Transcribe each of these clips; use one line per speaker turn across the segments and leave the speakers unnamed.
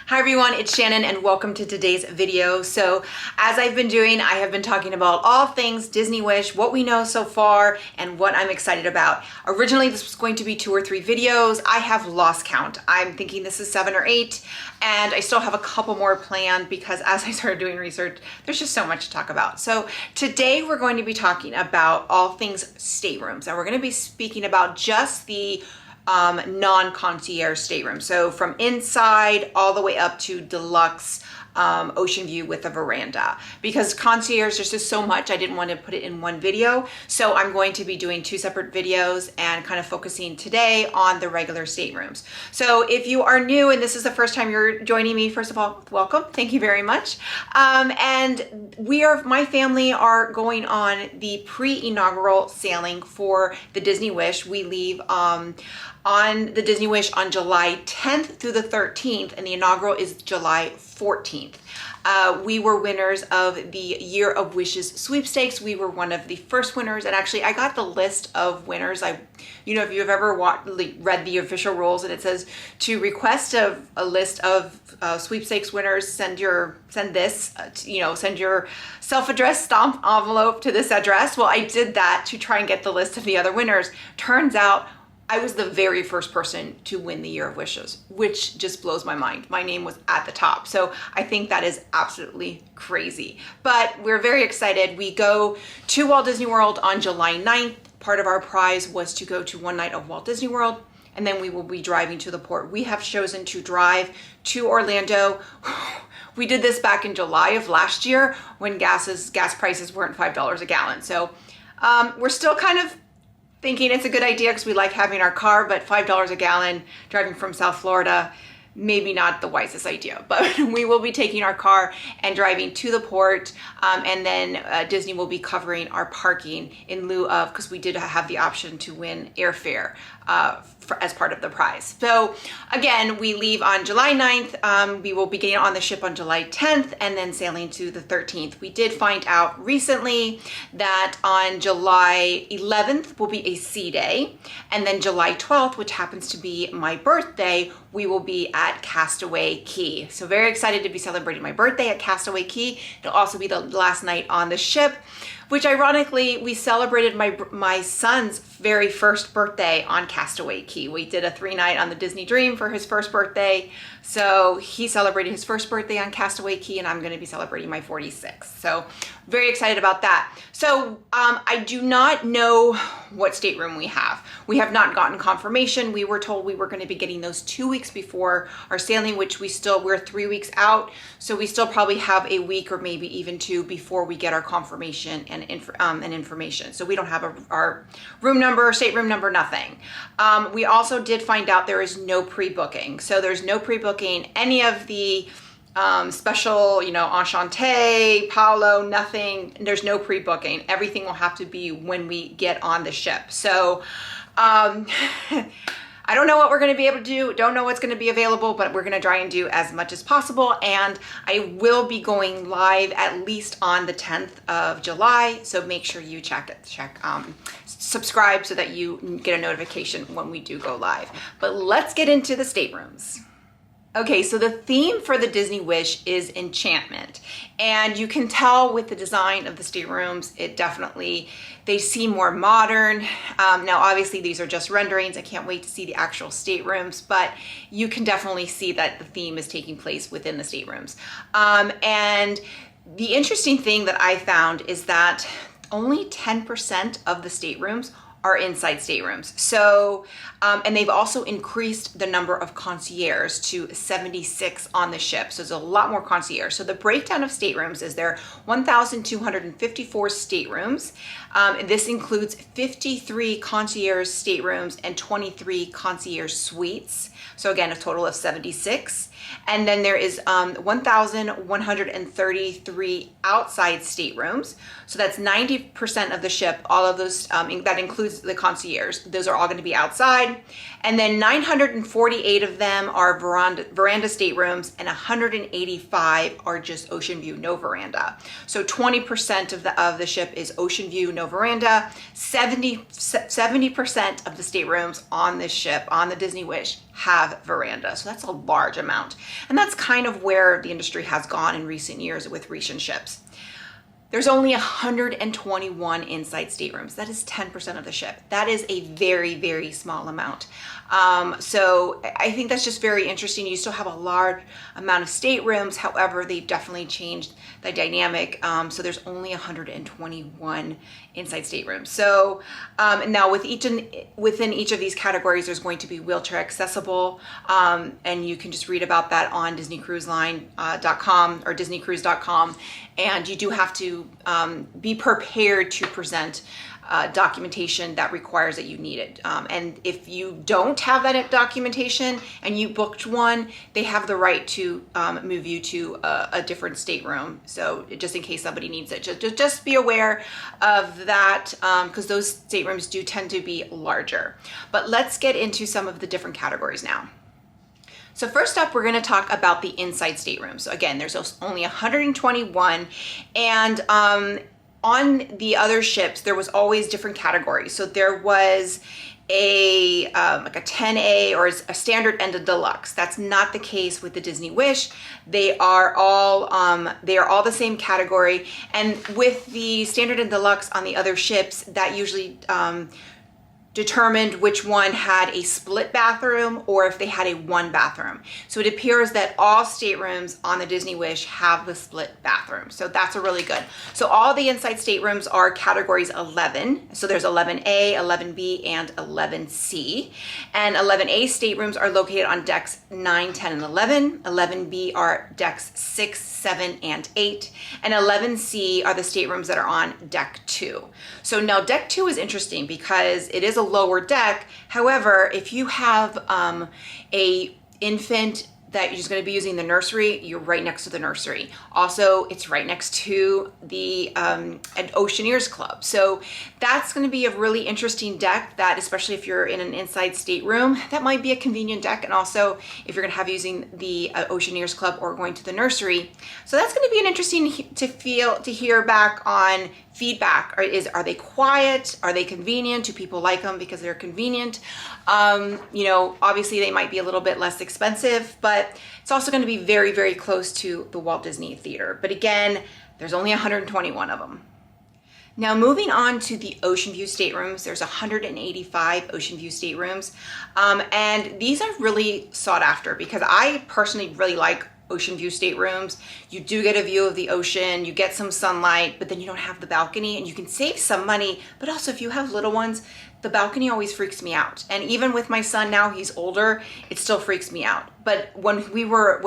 Hi everyone, it's Shannon and welcome to today's video. So as I've been doing, I have been talking about all things Disney Wish, what we know so far, and what I'm excited about. Originally, this was going to be 2 or 3 videos. I have lost count. I'm thinking this is 7 or 8, and I still have a couple more planned because as I started doing research, there's just so much to talk about. So today we're going to be talking about all things staterooms, and we're going to be speaking about just the non-concierge stateroom. So from inside all the way up to Deluxe Oceanview with a veranda. Because concierge, there's just so much, I didn't want to put it in one video. So I'm going to be doing 2 separate videos and kind of focusing today on the regular staterooms. So if you are new and this is the first time you're joining me, first of all, welcome. Thank you very much. And my family are going on the pre-inaugural sailing for the Disney Wish. We leave on the Disney Wish on July 10th through the 13th, and the inaugural is July 14th. We were winners of the Year of Wishes sweepstakes. We were one of the first winners, and actually I got the list of winners. If you've ever read the official rules, and it says to request a list of sweepstakes winners, send your self-addressed stamp envelope to this address. Well, I did that to try and get the list of the other winners. Turns out I was the very first person to win the Year of Wishes, which just blows my mind. My name was at the top. So I think that is absolutely crazy. But we're very excited. We go to Walt Disney World on July 9th. Part of our prize was to go to 1 night of Walt Disney World, and then we will be driving to the port. We have chosen to drive to Orlando. We did this back in July of last year when gas prices weren't $5 a gallon. So we're still kind of thinking it's a good idea because we like having our car, but $5 a gallon driving from South Florida, maybe not the wisest idea. But we will be taking our car and driving to the port, and then Disney will be covering our parking in lieu of, because we did have the option to win airfare as part of the prize. So again, we leave on July 9th. We will be getting on the ship on July 10th and then sailing to the 13th. We did find out recently that on July 11th will be a sea day, and then July 12th, which happens to be my birthday, we will be at Castaway Cay. So very excited to be celebrating my birthday at Castaway Cay. It'll also be the last night on the ship, which ironically, we celebrated my son's very first birthday on Castaway Cay. We did a 3-night on the Disney Dream for his first birthday. So he celebrated his first birthday on Castaway Cay, and I'm gonna be celebrating my 46th. So very excited about that. So I do not know what stateroom we have. We have not gotten confirmation. We were told we were gonna be getting those 2 weeks before our sailing, which we're 3 weeks out. So we still probably have a week or maybe even 2 before we get our confirmation and information. So we don't have our room number, stateroom number, nothing. We also did find out there is no pre-booking. So there's no pre-booking any of the special, Enchante, Paolo, nothing. There's no pre-booking. Everything will have to be when we get on the ship. So I don't know what we're going to be able to do. Don't know what's going to be available, but we're going to try and do as much as possible. And I will be going live at least on the 10th of July. So make sure you subscribe so that you get a notification when we do go live. But let's get into the staterooms. Okay, so the theme for the Disney Wish is enchantment. And you can tell with the design of the staterooms, they seem more modern. Now, obviously, these are just renderings. I can't wait to see the actual staterooms, but you can definitely see that the theme is taking place within the staterooms. And the interesting thing that I found is that only 10% of the staterooms are inside staterooms. So, and they've also increased the number of concierge to 76 on the ship. So there's a lot more concierge. So the breakdown of staterooms is there are 1,254 staterooms. This includes 53 concierge staterooms and 23 concierge suites. So again, a total of 76. And then there is 1,133 outside staterooms. So that's 90% of the ship. All of those, that includes includes the concierge. Those are all going to be outside. And then 948 of them are veranda staterooms, and 185 are just ocean view, no veranda. So 20% of the ship is ocean view, no veranda. 70% of the staterooms on this ship, on the Disney Wish, have veranda. So that's a large amount. And that's kind of where the industry has gone in recent years with recent ships. There's only 121 inside staterooms. That is 10% of the ship. That is a very, very small amount. So I think that's just very interesting. You still have a large amount of staterooms. However, they've definitely changed the dynamic. So there's only 121 inside staterooms. So now within each of these categories, there's going to be wheelchair accessible. And you can just read about that on DisneyCruiseLine.com or DisneyCruise.com. And you do have to be prepared to present documentation that requires that you need it. And if you don't have that documentation and you booked one, they have the right to move you to a different stateroom. So just in case somebody needs it, just be aware of that, because those staterooms do tend to be larger. But let's get into some of the different categories now. So first up, we're going to talk about the inside staterooms. So again, there's only 121, and on the other ships, there was always different categories. So there was like a 10A or a standard and a deluxe. That's not the case with the Disney Wish. They are all the same category. And with the standard and deluxe on the other ships, that usually determined which one had a split bathroom or if they had a one bathroom. So it appears that all staterooms on the Disney Wish have the split bathroom. So that's a really good. So all the inside staterooms are categories 11. So there's 11A, 11B, and 11C. And 11A staterooms are located on decks 9, 10, and 11. 11B are decks 6, 7, and 8. And 11C are the staterooms that are on deck 2. So now deck 2 is interesting because it is a lower deck. However, if you have a infant that you're just going to be using the nursery, you're right next to the nursery. Also, it's right next to the an Oceaneers Club. So that's going to be a really interesting deck that, especially if you're in an inside stateroom, that might be a convenient deck. And also if you're going to have using the Oceaneers Club or going to the nursery. So that's going to be an interesting to hear back on feedback. Are they quiet? Are they convenient? Do people like them because they're convenient? Obviously they might be a little bit less expensive, but it's also going to be very, very close to the Walt Disney Theater. But again, there's only 121 of them. Now moving on to the Ocean View staterooms, there's 185 Ocean View staterooms. And these are really sought after because I personally really like Ocean View staterooms. You do get a view of the ocean, you get some sunlight, but then you don't have the balcony, and you can save some money. But also if you have little ones, the balcony always freaks me out. And even with my son now, he's older, it still freaks me out. But when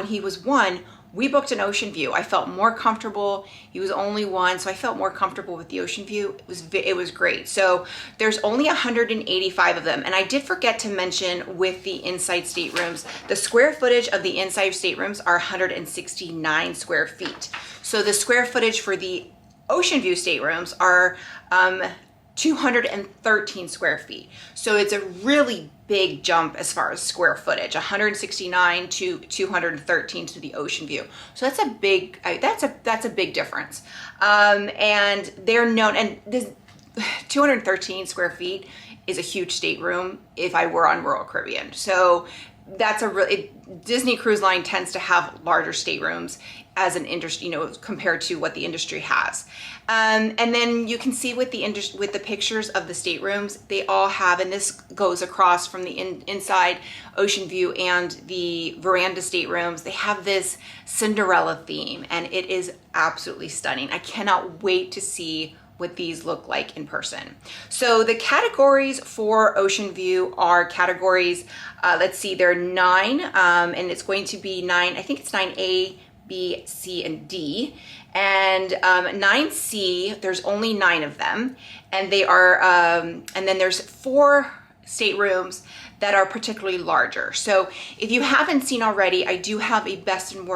he was 1, we booked an Ocean View. I felt more comfortable. He was only 1, so I felt more comfortable with the Ocean View. It was great. So there's only 185 of them. And I did forget to mention with the inside staterooms, the square footage of the inside staterooms are 169 square feet. So the square footage for the Ocean View staterooms are 213 square feet. So it's a really big jump as far as square footage, 169 to 213 to the Ocean View. So that's a big difference. And they're known, and this 213 square feet is a huge stateroom if I were on Royal Caribbean. So that's Disney Cruise Line tends to have larger staterooms as an industry, compared to what the industry has. And then you can see with the pictures of the staterooms, they all have, and this goes across from the inside Ocean View and the Veranda staterooms, they have this Cinderella theme, and it is absolutely stunning. I cannot wait to see what these look like in person. So the categories for Ocean View are categories, let's see, there are 9, and it's going to be 9, I think it's 9A, B, C, and D. And 9C, there's only 9 of them. And they are, and then there's 4 staterooms that are particularly larger. So if you haven't seen already, I do have a best and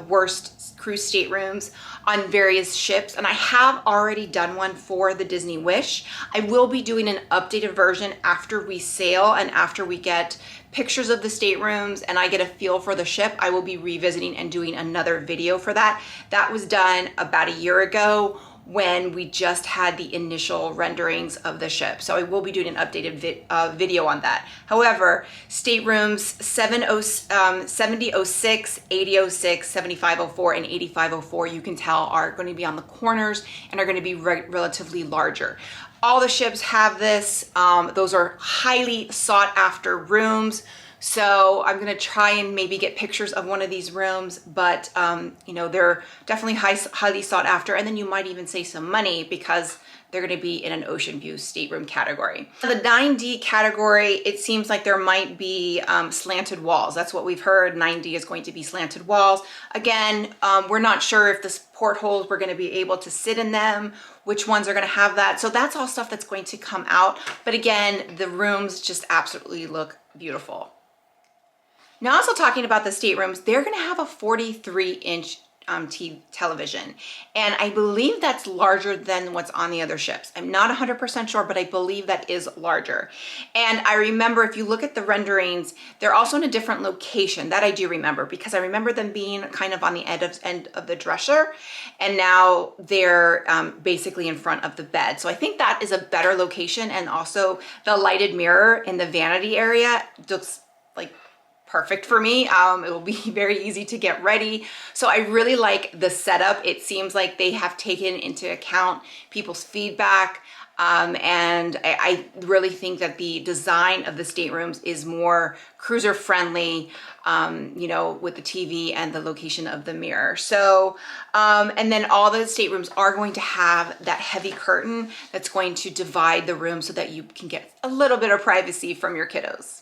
worst cruise staterooms on various ships, and I have already done one for the Disney Wish. I will be doing an updated version after we sail and after we get pictures of the staterooms and I get a feel for the ship. I will be revisiting and doing another video for that. That was done about a year ago when we just had the initial renderings of the ship. So I will be doing an updated video on that. However, staterooms 7006, 8006, 7504, and 8504, you can tell are going to be on the corners and are going to be relatively larger. All the ships have this. Those are highly sought after rooms. So I'm gonna try and maybe get pictures of one of these rooms, but you know, they're definitely highly sought after, and then you might even save some money because they're gonna be in an ocean view stateroom category. The 9D category, it seems like there might be slanted walls. That's what we've heard. 9D is going to be slanted walls. Again, we're not sure if the portholes, we're gonna be able to sit in them, which ones are gonna have that. So that's all stuff that's going to come out. But again, the rooms just absolutely look beautiful. Now, also talking about the staterooms, they're gonna have a 43-inch television. And I believe that's larger than what's on the other ships. I'm not 100% sure, but I believe that is larger. And I remember if you look at the renderings, they're also in a different location. That I do remember because I remember them being kind of on the end of the dresser. And now they're basically in front of the bed. So I think that is a better location. And also the lighted mirror in the vanity area looks like perfect for me. It will be very easy to get ready. So I really like the setup. It seems like they have taken into account people's feedback. And I really think that the design of the staterooms is more cruiser friendly, you know, with the TV and the location of the mirror. So, and then all the staterooms are going to have that heavy curtain that's going to divide the room so that you can get a little bit of privacy from your kiddos.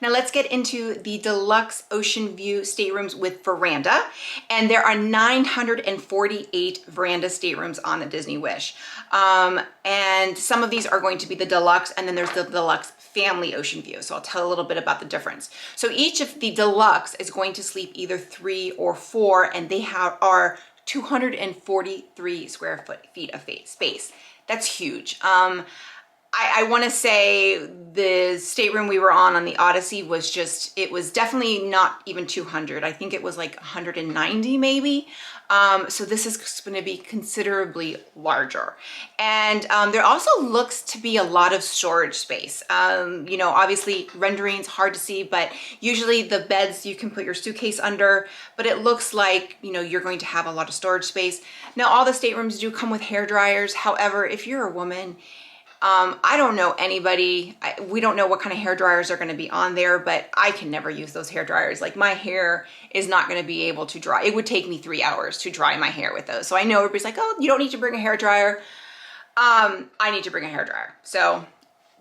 Now let's get into the Deluxe Oceanview staterooms with Veranda. And there are 948 Veranda staterooms on the Disney Wish. And some of these are going to be the Deluxe, and then there's the Deluxe Family Oceanview. So I'll tell a little bit about the difference. So each of the Deluxe is going to sleep either 3 or 4, and they are 243 square feet of space. That's huge. I want to say the stateroom we were on the Odyssey was just, it was definitely not even 200. I think it was like 190 maybe. So this is going to be considerably larger. And there also looks to be a lot of storage space. You know, obviously rendering's hard to see, but usually the beds you can put your suitcase under, but it looks like, you know, you're going to have a lot of storage space. Now all the staterooms do come with hair dryers. However, if you're a woman, I don't know anybody, we don't know what kind of hair dryers are going to be on there, but I can never use those hair dryers. Like my hair is not going to be able to dry. It would take me 3 hours to dry my hair with those. So I know everybody's like, oh, you don't need to bring a hair dryer. I need to bring a hair dryer. So,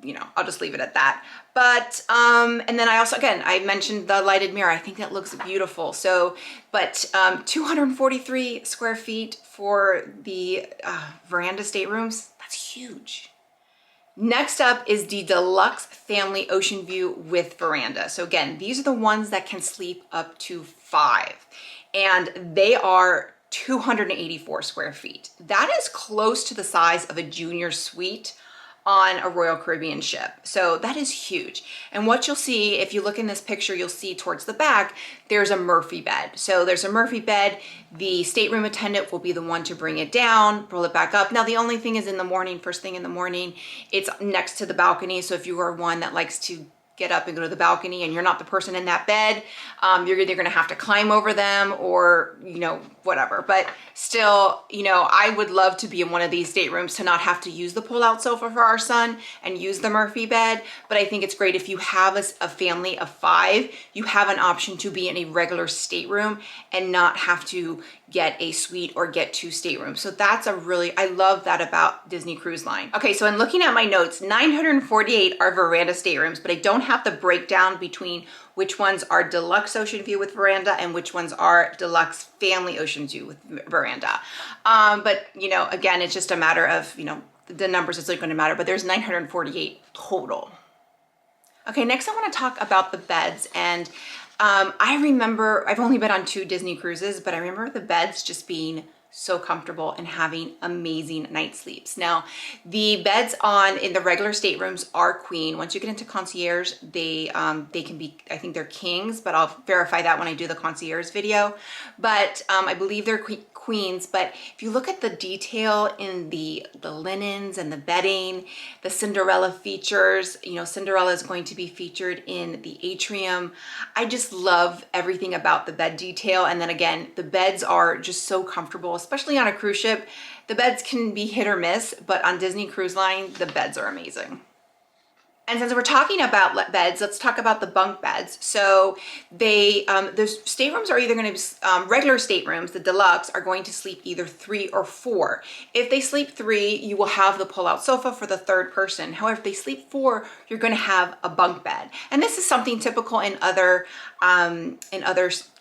you know, I'll just leave it at that. But, and then I also, again, I mentioned the lighted mirror. I think that looks beautiful. So, but 243 square feet for the Veranda staterooms, that's huge. Next up is the Deluxe Family Oceanview with Veranda. So again, these are the ones that can sleep up to 5, and they are 284 square feet. That is close to the size of a junior suite on a Royal Caribbean ship. So that is huge. And what you'll see, if you look in this picture, you'll see towards the back, there's a Murphy bed. So there's a Murphy bed. The stateroom attendant will be the one to bring it down, roll it back up. Now, the only thing is in the morning, first thing in the morning, it's next to the balcony. So if you are one that likes to get up and go to the balcony and you're not the person in that bed, you're either gonna have to climb over them or, you know, whatever. But still, you know, I would love to be in one of these staterooms to not have to use the pull-out sofa for our son and use the Murphy bed. But I think it's great if you have a family of 5, you have an option to be in a regular stateroom and not have to get a suite or get 2 staterooms. So that's a really, I love that about Disney Cruise Line. Okay, so in looking at my notes, 948 are Veranda staterooms, but I don't have the breakdown between which ones are Deluxe Oceanview with Veranda and which ones are Deluxe Family Oceanview with Veranda. But, you know, again, it's just a matter of, you know, the numbers isn't going to matter, but there's 948 total. Okay, next I want to talk about the beds. And I remember, I've only been on 2 Disney cruises, but I remember the beds just being so comfortable and having amazing night sleeps. Now, the beds in the regular staterooms are queen. Once you get into concierge, they can be, I think they're kings, but I'll verify that when I do the concierge video. But I believe they're queens. But if you look at the detail in the linens and the bedding, the Cinderella features, you know, Cinderella is going to be featured in the atrium. I just love everything about the bed detail. And then again, the beds are just so comfortable, especially on a cruise ship. The beds can be hit or miss, but on Disney Cruise Line, the beds are amazing. And since we're talking about beds, let's talk about the bunk beds. So the staterooms are either going to, regular staterooms, the deluxe, are going to sleep either 3 or 4. If they sleep 3, you will have the pull-out sofa for the 3rd person. However, if they sleep 4, you're going to have a bunk bed. And this is something typical in other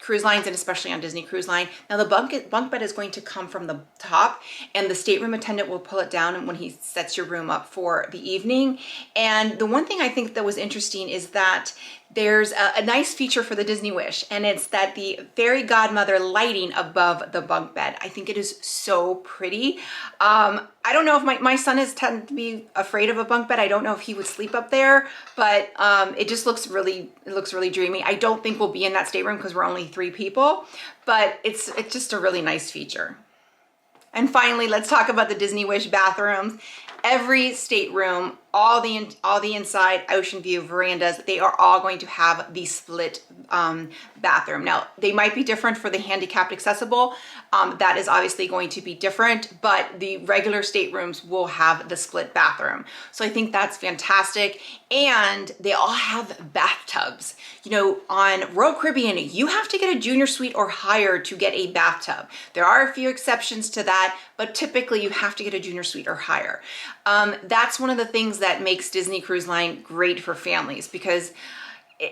cruise lines, and especially on Disney Cruise Line. Now the bunk bed is going to come from the top, and the stateroom attendant will pull it down when he sets your room up for the evening. And the one thing I think that was interesting is that there's a nice feature for the Disney Wish, and it's that the fairy godmother lighting above the bunk bed. I think it is so pretty. I don't know if my son is tend to be afraid of a bunk bed. I don't know if he would sleep up there, but it just looks really dreamy. I don't think we'll be in that stateroom because we're only 3 people, but it's just a really nice feature. And finally, let's talk about the Disney Wish bathrooms. Every stateroom, all the Inside Oceanview verandas, they are all going to have the split bathroom. Now, they might be different for the handicapped accessible. That is obviously going to be different, but the regular staterooms will have the split bathroom. So I think that's fantastic. And they all have bathtubs. You know, on Royal Caribbean, you have to get a junior suite or higher to get a bathtub. There are a few exceptions to that, but typically you have to get a junior suite or higher. That's one of the things that makes Disney Cruise Line great for families, because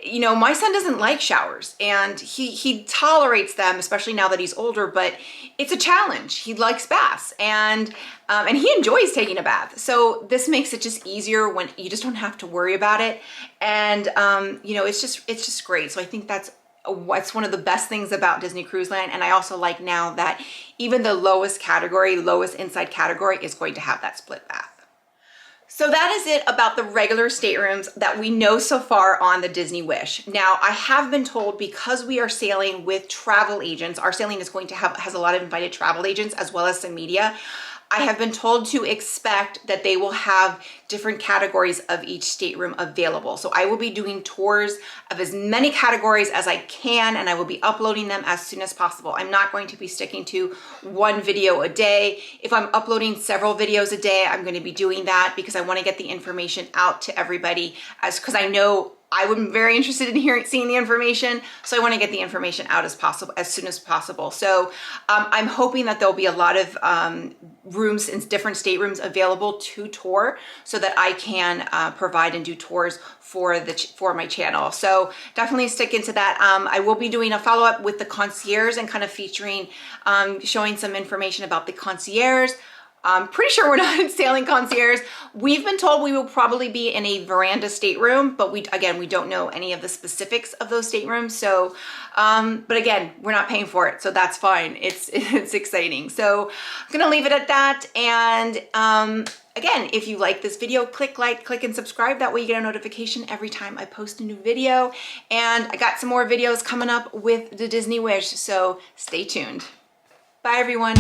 you know, my son doesn't like showers, and he tolerates them, especially now that he's older, but it's a challenge. He likes baths, and he enjoys taking a bath. So this makes it just easier when you just don't have to worry about it. And you know, it's just great. So I think that's what's one of the best things about Disney Cruise Line. And I also like now that even the lowest inside category is going to have that split bath. So that is it about the regular staterooms that we know so far on the Disney Wish. Now, I have been told, because we are sailing with travel agents, our sailing is going to has a lot of invited travel agents as well as some media. I have been told to expect that they will have different categories of each stateroom available. So I will be doing tours of as many categories as I can, and I will be uploading them as soon as possible. I'm not going to be sticking to 1 video a day. If I'm uploading several videos a day, I'm going to be doing that because I want to get the information out to everybody, because I know I'm very interested in seeing the information, so I want to get the information out as soon as possible. So I'm hoping that there'll be a lot of rooms in different staterooms available to tour, so that I can provide and do tours for my channel. So definitely stick into that. I will be doing a follow-up with the concierge and kind of featuring, showing some information about the concierge. I'm pretty sure we're not in sailing concierge. We've been told we will probably be in a veranda stateroom, but we don't know any of the specifics of those staterooms. So, but again, we're not paying for it, so that's fine. It's exciting. So I'm gonna leave it at that. And again, if you like this video, click like, click and subscribe. That way you get a notification every time I post a new video. And I got some more videos coming up with the Disney Wish, so stay tuned. Bye everyone.